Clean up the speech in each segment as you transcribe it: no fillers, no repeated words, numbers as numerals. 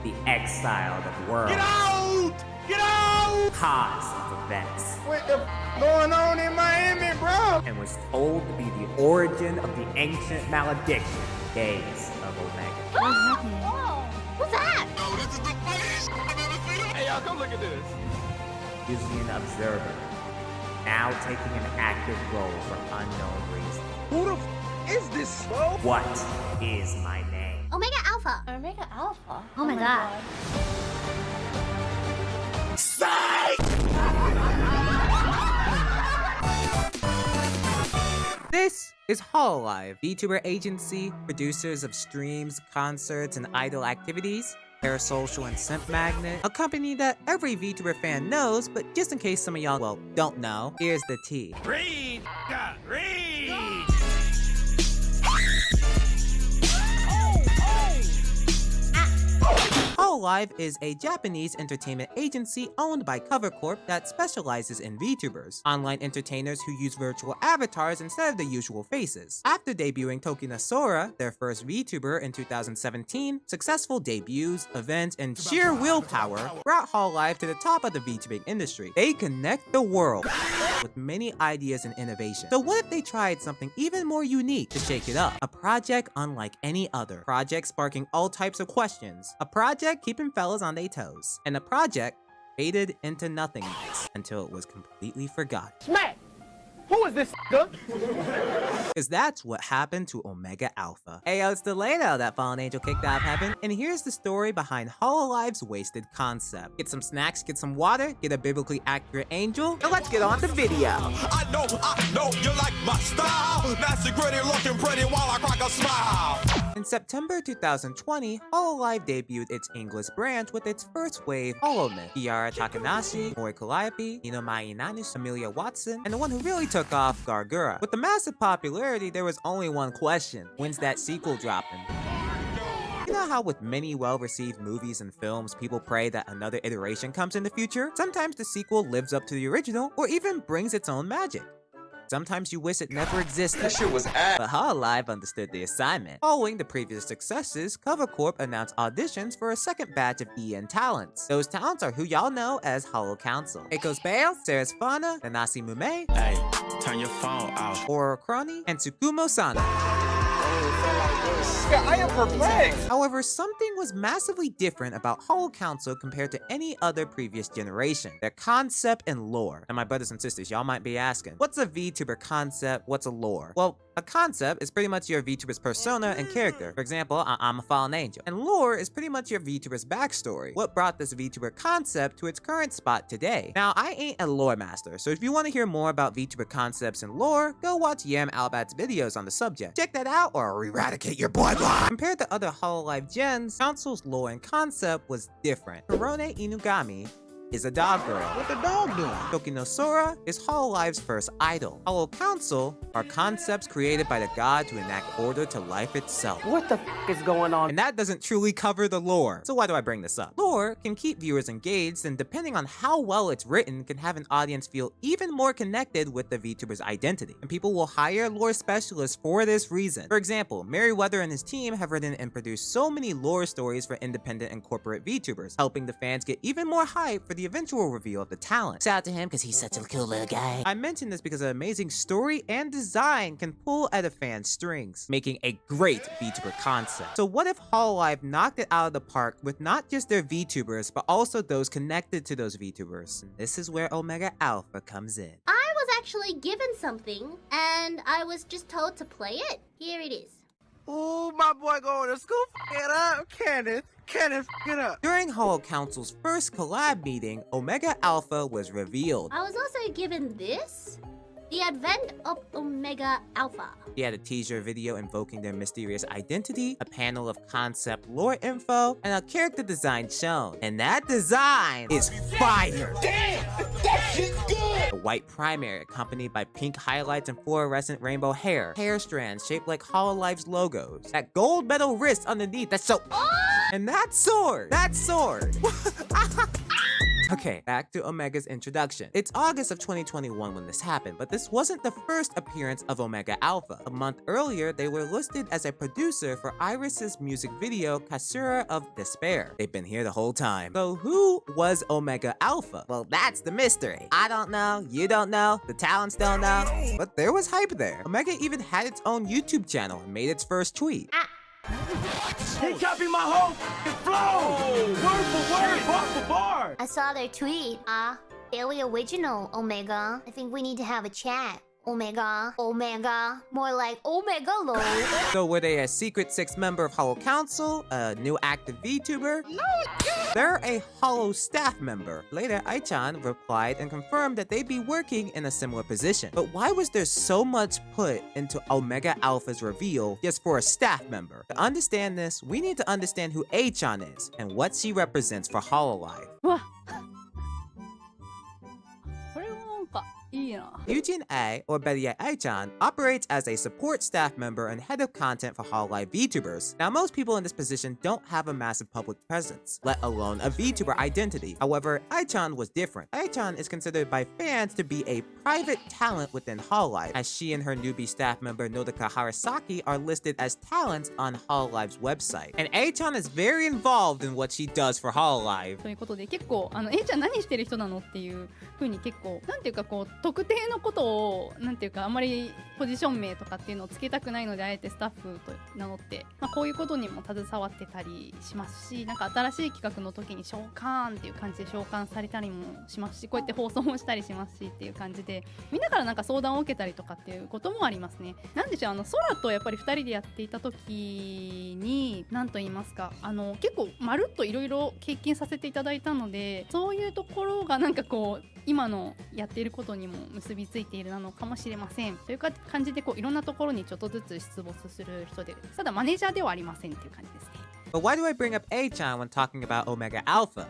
the exiled of worlds. Get out! Get out! Cause of events. What the going on in Miami, bro? And was told to be the origin of the ancient malediction, Days of Omegaα. Whoa! What's that? Oh, this is the funniest I've ever seen. Hey, y'all, come look at this. Usually an observer, now taking an active role for unknown reasons. Who the is this, bro? What is my name? Omega Alpha. Omega Alpha? Oh my god. This is Hololive, VTuber agency, producers of streams, concerts, and idol activities, parasocial and simp magnet, a company that every VTuber fan knows, but just in case some of y'all, well, don't know, here's the tea. Read! Read! Hololive is a Japanese entertainment agency owned by Cover Corp that specializes in VTubers, online entertainers who use virtual avatars instead of the usual faces. After debuting Tokina Sora, their first VTuber in 2017, successful debuts, events, and sheer willpower brought Hololive to the top of the VTubing industry. They connect the world with many ideas and innovation. So what if they tried something even more unique to shake it up? A project unlike any other. Project sparking all types of questions. A project keeping fellas on their toes. And a project faded into nothingness until it was completely forgotten. Smack! Who is this nigga? Because that's what happened to Omegaα. Hey yo, it's Taledo, that fallen angel kicked out of heaven, and here's the story behind Hololive's wasted concept. Get some snacks, get some water, get a biblically accurate angel, and let's get on the video. I know you like my style. Nasty, gritty, looking pretty while I crack a smile. In September 2020, Hololive debuted its English branch with its first wave HoloMyth. Kiara Takanashi, Mori Calliope, Nino Mainanish, Amelia Watson, and the one who really took off, Gargura. With the massive popularity, there was only one question: when's that sequel dropping? You know how with many well-received movies and films, people pray that another iteration comes in the future? Sometimes the sequel lives up to the original, or even brings its own magic. Sometimes you wish it never existed. That shit was ass. But Hololive understood the assignment. Following the previous successes, Cover Corp announced auditions for a second batch of EN talents. Those talents are who y'all know as HoloCouncil. Eiko's Bale, Sarah's Fauna, Nanasi Mume, Hey, turn your phone off. Oro Crony, and Tsukumo Sana. Yeah, I am perplexed. However, something was massively different about HoloCouncil compared to any other previous generation: their concept and lore. And my brothers and sisters, y'all might be asking, what's a VTuber concept? What's a lore? Well, a concept is pretty much your VTuber's persona and character. For example, I'm a fallen angel. And lore is pretty much your VTuber's backstory. What brought this VTuber concept to its current spot today? Now, I ain't a lore master, so if you want to hear more about VTuber concepts and lore, go watch Yam Albat's videos on the subject. Check that out or I'll eradicate your bloodline! Compared to other Hololive gens, Council's lore and concept was different. Hirone Inugami is a dog girl. What the dog doing? Tokina Sora is Hololive's first idol. HoloCouncil are concepts created by the god to enact order to life itself. What the f is going on? And that doesn't truly cover the lore. So why do I bring this up? Lore can keep viewers engaged, and depending on how well it's written, can have an audience feel even more connected with the VTuber's identity. And people will hire lore specialists for this reason. For example, Merriweather and his team have written and produced so many lore stories for independent and corporate VTubers, helping the fans get even more hype for the eventual reveal of the talent. Shout out to him because he's such a cool little guy. I mention this because an amazing story and design can pull at a fan's strings, making a great VTuber concept. So what if Hololive knocked it out of the park with not just their VTubers, but also those connected to those VTubers? And this is where Omegaα comes in. I was actually given something, and I was just told to play it. Here it is. Ooh, my boy going to school. F it up, Kenneth, f it up. During HoloCouncil's first collab meeting, Omegaα was revealed. I was also given this. The Advent of Omegaα. He had a teaser video invoking their mysterious identity, a panel of concept lore info, and a character design shown. And that design is fire! Damn, that shit's good. A white primary accompanied by pink highlights and fluorescent rainbow hair. Hair strands shaped like Hololive's logos. That gold metal wrist underneath, that's so... Oh! And that sword! Okay, back to Omega's introduction. It's August of 2021 when this happened, but this wasn't the first appearance of Omegaα. A month earlier, they were listed as a producer for Iris's music video Kasura of Despair. They've been here the whole time. So who was Omegaα? Well, that's the mystery. I don't know, you don't know, the talents don't know, but there was hype there. Omegaα even had its own YouTube channel and made its first tweet. He copied my whole flow! Word for word, bar for bar! I saw their tweet. Very original, Omegaα. I think we need to have a chat. Omegaα. More like Omega lol. So were they a secret sixth member of HoloCouncil, a new active VTuber? No, they're a Holo staff member. Later, Aichan replied and confirmed that they'd be working in a similar position. But why was there so much put into Omegaα's reveal just for a staff member? To understand this, we need to understand who Aichan is and what she represents for Hololive. Eugene A, or better yet Aichan, operates as a support staff member and head of content for Hololive VTubers. Now, most people in this position don't have a massive public presence, let alone a VTuber identity. However, Aichan was different. Aichan is considered by fans to be a private talent within Hololive, as she and her newbie staff member Nodaka Harasaki are listed as talents on Hololive's website. And Aichan is very involved in what she does for Hololive. ということで結構Aちゃん何してる人なのっていう風に結構なんていうかこう特定のことをなんていうかあんまりポジション名とかっていうのをつけたくないのであえてスタッフと名乗って、こういうことにも携わってたりしますし、なんか新しい企画の時に召喚っていう感じで召喚されたりもしますし、こうやって放送もしたりしますしっていう感じでみんなからなんか相談を受けたりとかっていうこともありますね。なんでしょう、空とやっぱり2人でやっていた時に何と言いますか、結構まるっといろいろ経験させていただいたので、そういうところがなんかこう今のやっていることにも結びついているなのかもしれませんという感じでこういろんなところにちょっとずつ出没する人で、ただマネージャーではありませんっていう感じですね。But why do I bring up Aichan when talking about Omegaα?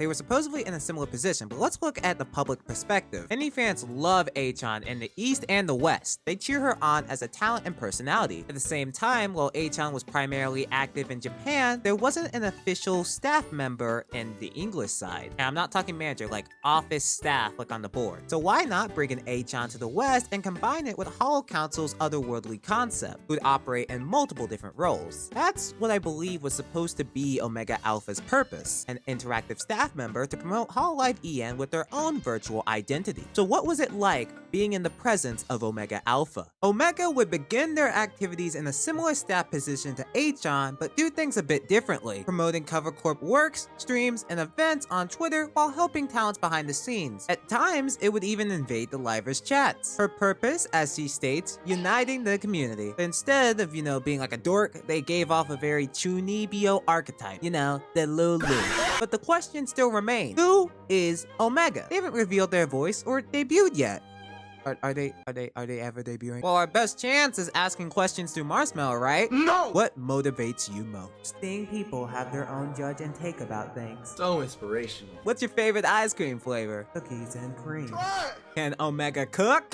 They were supposedly in a similar position, but let's look at the public perspective. Many fans love Aichan in the East and the West. They cheer her on as a talent and personality. At the same time, while Aichan was primarily active in Japan, there wasn't an official staff member in the English side. And I'm not talking manager, like office staff, like on the board. So why not bring an Aichan to the West and combine it with HoloCouncil's otherworldly concept, who'd operate in multiple different roles? That's what I believe was supposed to be Omegaα's purpose, an interactive staff member to promote Hololive EN with their own virtual identity. So what was it like being in the presence of Omegaα? Omegaα would begin their activities in a similar staff position to Aichan, but do things a bit differently, promoting Cover Corp works, streams, and events on Twitter while helping talents behind the scenes. At times, it would even invade the livers' chats. Her purpose, as she states, uniting the community. But instead of, being like a dork, they gave off a very Chunibyo archetype, the Lulu. But the question still remains, who is Omegaα? They haven't revealed their voice or debuted yet. Are they ever debuting? Well, our best chance is asking questions through Marshmallow, right? No! What motivates you most? Seeing people have their own judge and take about things. So inspirational. What's your favorite ice cream flavor? Cookies and cream. Can Omegaα cook?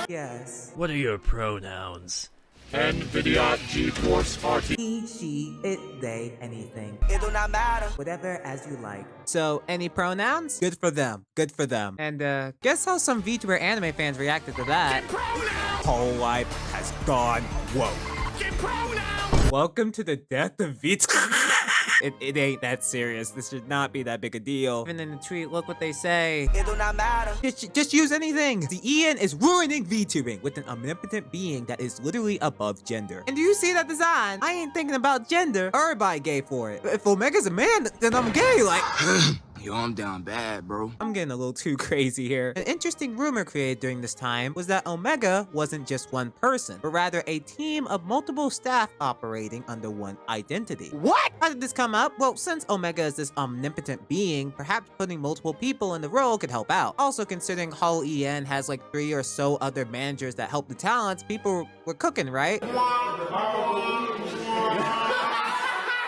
Yes. What are your pronouns? NVIDIA GeForce RT. He, she, it, they, anything. It do not matter. Whatever as you like. So, any pronouns? Good for them. Good for them. And, guess how some VTuber anime fans reacted to that? Hololive has gone woke. Welcome to the death of VTuber. It ain't that serious. This should not be that big a deal. Even in the tweet, look what they say. It do not matter. Just use anything. The EN is ruining VTubing with an omnipotent being that is literally above gender. And do you see that design? I ain't thinking about gender. Everybody gay for it. If Omega's a man, then I'm gay, like... Yo, I'm down bad, bro. I'm getting a little too crazy here. An interesting rumor created during this time was that Omegaα wasn't just one person, but rather a team of multiple staff operating under one identity. What? How did this come up? Well, since Omegaα is this omnipotent being, perhaps putting multiple people in the role could help out. Also, considering Hol EN has like 3 or so other managers that help the talents, people were cooking, right?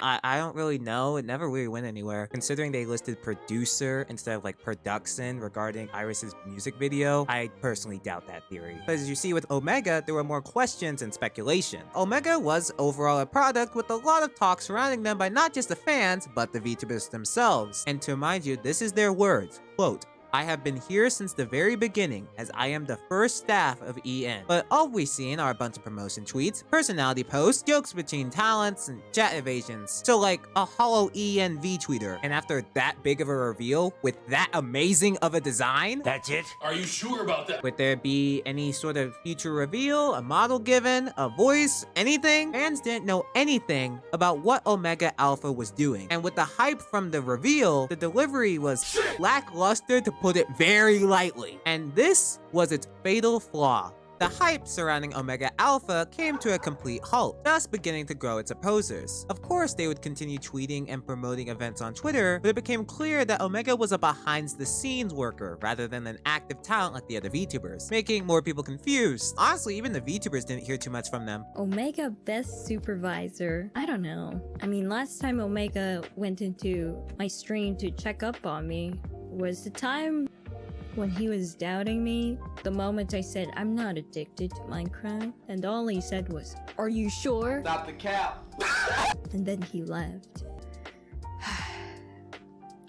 I don't really know. It never really went anywhere. Considering they listed producer instead of like production regarding Iris's music video, I personally doubt that theory. But as you see with Omegaα, there were more questions and speculation. Omegaα was overall a product with a lot of talk surrounding them by not just the fans, but the VTubers themselves. And to remind you, this is their words, quote, "I have been here since the very beginning, as I am the first staff of EN. But all we've seen are a bunch of promotion tweets, personality posts, jokes between talents, and chat evasions. So like a hollow EN V-tweeter. And after that big of a reveal, with that amazing of a design, That's it? Are you sure about that? would there be any sort of future reveal, a model given, a voice, anything? Fans didn't know anything about what Omegaα Alpha was doing. And with the hype from the reveal, the delivery was lackluster to put it very lightly. And this was its fatal flaw. The hype surrounding Omegaα Alpha came to a complete halt, thus beginning to grow its opposers. Of course, they would continue tweeting and promoting events on Twitter, but it became clear that Omegaα was a behind-the-scenes worker rather than an active talent like the other VTubers, making more people confused. Honestly, even the VTubers didn't hear too much from them. Omegaα best supervisor. I don't know. I mean, last time Omegaα went into my stream to check up on me was the time when he was doubting me, the moment I said I'm not addicted to Minecraft, and all he said was, "Are you sure?" Stop the cap. And then he left.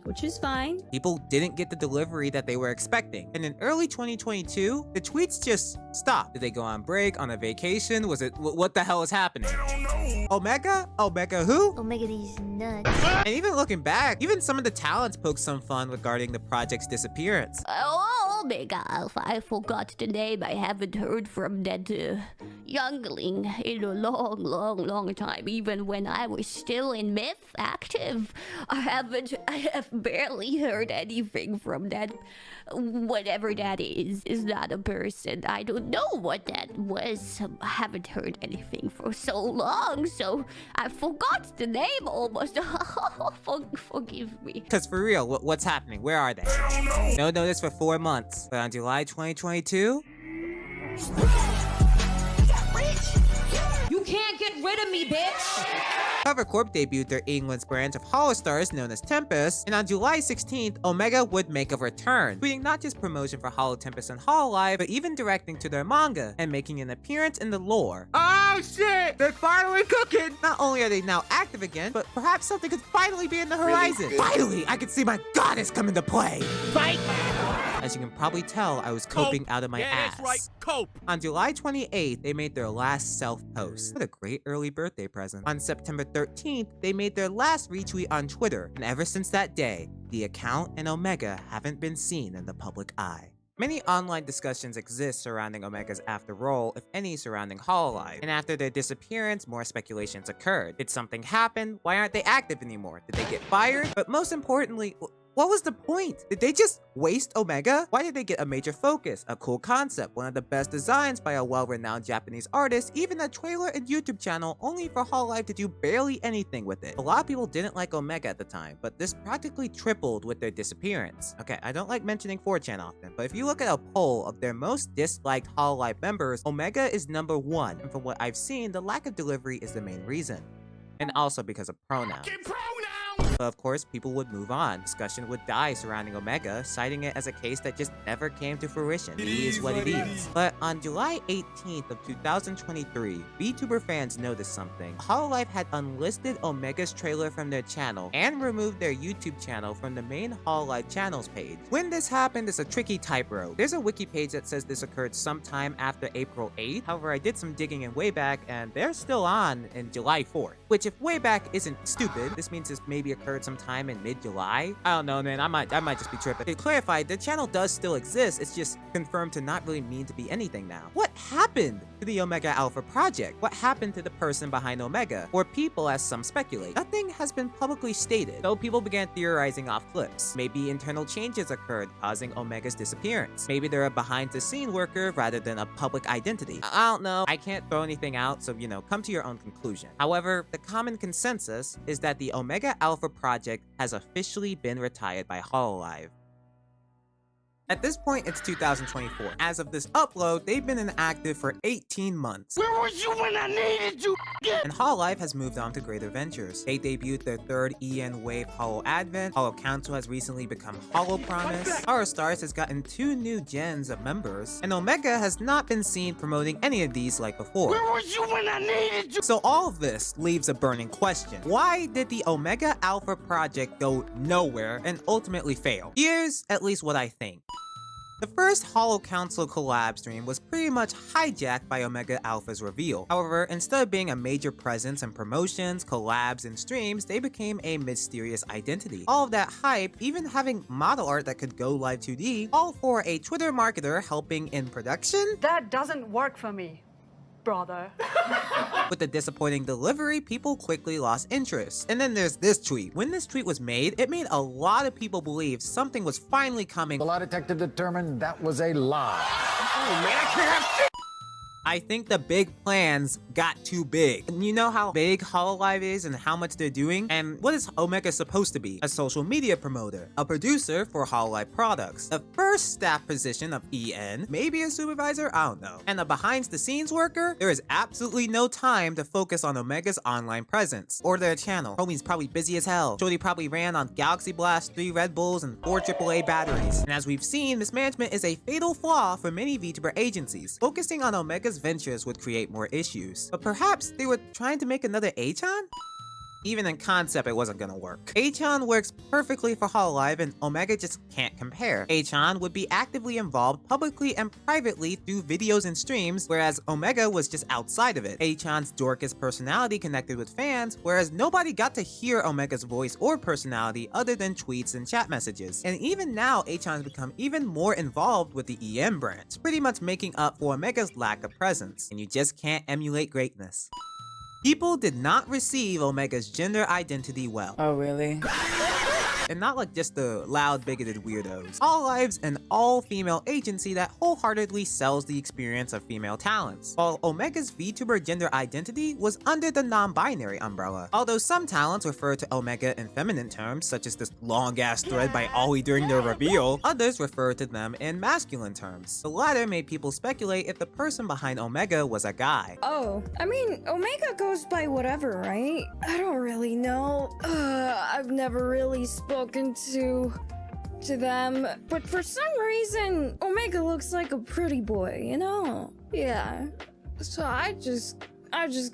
Which is fine. People didn't get the delivery that they were expecting. And in early 2022, the tweets just stopped. Did they go on break, on a vacation? Was it, what the hell is happening? Omegaα? Omegaα who? Omega these nuts. And even looking back, even some of the talents poked some fun regarding the project's disappearance. Oh, Omegaα Alpha, I forgot the name. I haven't heard from that youngling in a long time. Even when I was still in Myth active, I have barely heard anything from that. Whatever that is not a person. I don't know what that was. I haven't heard anything for so long, so I forgot the name almost. Forgive me. Because for real, what's happening? Where are they? No notice for 4 months. But on July 2022, You can't get rid of me, bitch! Cover Corp debuted their England's branch of Holostars known as Tempest, and on July 16th, Omegaα would make a return, tweeting not just promotion for Holo Tempest and Hololive, but even directing to their manga and making an appearance in the lore. Oh shit! They're finally cooking! Not only are they now active again, but perhaps something could finally be in the horizon. Finally, I could see my goddess come into play! Fight! As you can probably tell, I was coping out of my ass. That's right, cope. On July 28th, they made their last self-post. What a great early birthday present. On September 13th, they made their last retweet on Twitter, and ever since that day, the account and Omegaα haven't been seen in the public eye. Many online discussions exist surrounding Omega's after role, if any, surrounding Hololive. And after their disappearance, more speculations occurred. Did something happen? Why aren't they active anymore? Did they get fired? But most importantly, what was the point? Did they just waste Omegaα? Why did they get a major focus, a cool concept, one of the best designs by a well-renowned Japanese artist, even a trailer and YouTube channel, only for Hololive to do barely anything with it? A lot of people didn't like Omegaα at the time, but this practically tripled with their disappearance. Okay, I don't like mentioning 4chan often, but if you look at a poll of their most disliked Hololive members, Omegaα is #1, and from what I've seen, the lack of delivery is the main reason. And also because of pronouns. But of course, people would move on. Discussion would die surrounding Omegaα, citing it as a case that just never came to fruition. It is what it is. But on July 18th of 2023, VTuber fans noticed something. Hololive had unlisted Omega's trailer from their channel and removed their YouTube channel from the main Hololive channels page. When this happened, it's a tricky tightrope. There's a wiki page that says this occurred sometime after April 8th. However, I did some digging in Wayback, and they're still on in July 4th. Which, if Wayback isn't stupid, this means this maybe occurred sometime in mid-July. I don't know, man. I might just be tripping. To clarify, the channel does still exist. It's just confirmed to not really mean to be anything now. What happened to the Omegaα Alpha project? What happened to the person behind Omegaα? Or people, as some speculate? Nothing has been publicly stated, though people began theorizing off clips. Maybe internal changes occurred, causing Omega's disappearance. Maybe they're a behind-the-scene worker rather than a public identity. I don't know. I can't throw anything out, so, come to your own conclusion. However, the common consensus is that the Omegaα Alpha project has officially been retired by Hololive. At this point, it's 2024. As of this upload, they've been inactive for 18 months. Where was you when I needed you? And Hololive has moved on to greater ventures. They debuted their third EN Wave Holo Advent, HoloCouncil has recently become HoloPromise, Our Stars has gotten 2 new gens of members, and Omegaα has not been seen promoting any of these like before. Where was you when I needed you? So all of this leaves a burning question. Why did the Omegaα Alpha project go nowhere and ultimately fail? Here's at least what I think. The first HoloCouncil collab stream was pretty much hijacked by Omegaα Alpha's reveal. However, instead of being a major presence in promotions, collabs, and streams, they became a mysterious identity. All of that hype, even having model art that could go live 2D, all for a Twitter marketer helping in production? That doesn't work for me, brother. With the disappointing delivery, people quickly lost interest. And then there's this tweet. When this tweet was made, it made a lot of people believe something was finally coming. The lie detector determined that was a lie. Oh man, I can't have shit. I think the big plans got too big. And you know how big Hololive is and how much they're doing? And what is Omegaα supposed to be? A social media promoter, a producer for Hololive products, the first staff position of EN, maybe a supervisor, I don't know, and a behind the scenes worker? There is absolutely no time to focus on Omega's online presence or their channel. Homie's probably busy as hell. Shorty probably ran on Galaxy Blast, 3 Red Bulls, and 4 AAA batteries. And as we've seen, mismanagement is a fatal flaw for many VTuber agencies. Focusing on Omega's ventures would create more issues. But perhaps they were trying to make another Achan? Even in concept, it wasn't gonna work. Achan works perfectly for Hololive and Omegaα just can't compare. Achan would be actively involved publicly and privately through videos and streams, whereas Omegaα was just outside of it. Achan's Dorcas personality connected with fans, whereas nobody got to hear Omega's voice or personality other than tweets and chat messages. And even now, Achan's become even more involved with the EM branch, pretty much making up for Omega's lack of presence. And you just can't emulate greatness. People did not receive Omega's gender identity well. Oh, really? And not like just the loud, bigoted weirdos. Hololive's an all-female agency that wholeheartedly sells the experience of female talents, while Omega's VTuber gender identity was under the non-binary umbrella. Although some talents refer to Omegaα in feminine terms, such as this long-ass thread by Ollie during their reveal, others refer to them in masculine terms. The latter made people speculate if the person behind Omegaα was a guy. Oh, I mean, Omegaα goes by whatever, right? I don't really know. I've never really spoken to them, but for some reason, Omegaα looks like a pretty boy, you know? Yeah. So I just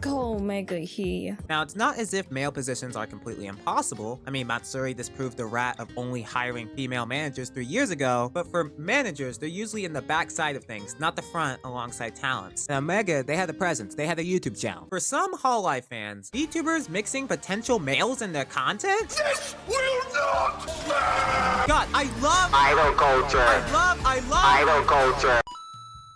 call Omegaα he. Now, it's not as if male positions are completely impossible. I mean, Matsuri disproved the rat of only hiring female managers 3 years ago, but for managers, they're usually in the backside of things, not the front alongside talents. Now, Omegaα, they had a presence, they had a YouTube channel. For some Hololive fans, VTubers mixing potential males in their content? This will not stand. God, I love idol culture. I love Idol culture.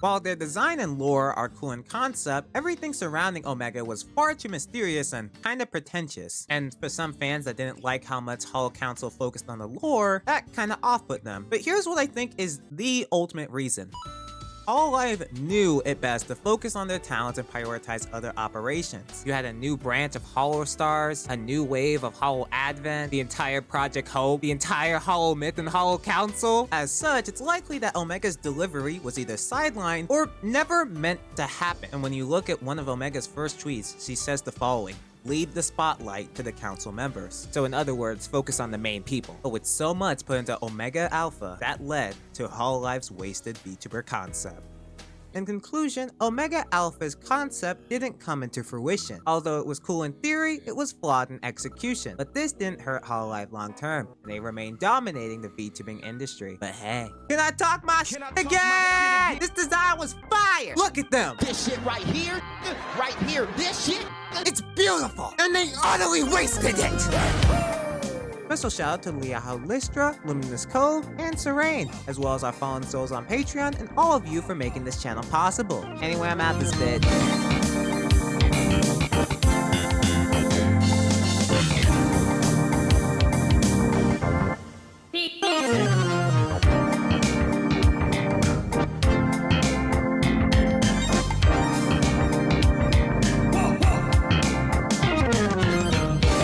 While their design and lore are cool in concept, everything surrounding Omegaα was far too mysterious and kinda pretentious. And for some fans that didn't like how much HoloCouncil focused on the lore, that kinda off-put them. But here's what I think is the ultimate reason. Hololive knew it best to focus on their talents and prioritize other operations. You had a new branch of Holo Stars, a new wave of Holo Advent, the entire Project Hope, the entire Holo Myth and HoloCouncil. As such, it's likely that Omega's delivery was either sidelined or never meant to happen. And when you look at one of Omega's first tweets, she says the following: leave the spotlight to the council members. So in other words, focus on the main people. But with so much put into Omegaα Alpha, that led to Hololive's wasted VTuber concept. In conclusion, Omegaα Alpha's concept didn't come into fruition. Although it was cool in theory, it was flawed in execution. But this didn't hurt Hololive long term, and they remain dominating the VTubing industry. But hey, can I talk my shit again? This design was fire! Look at them! This shit right here, this shit. It's beautiful! And they utterly wasted it! Special shout out to Liaho Listra, Luminous Cove, and Serene, as well as our fallen souls on Patreon and all of you for making this channel possible. Anyway, I'm out this bit.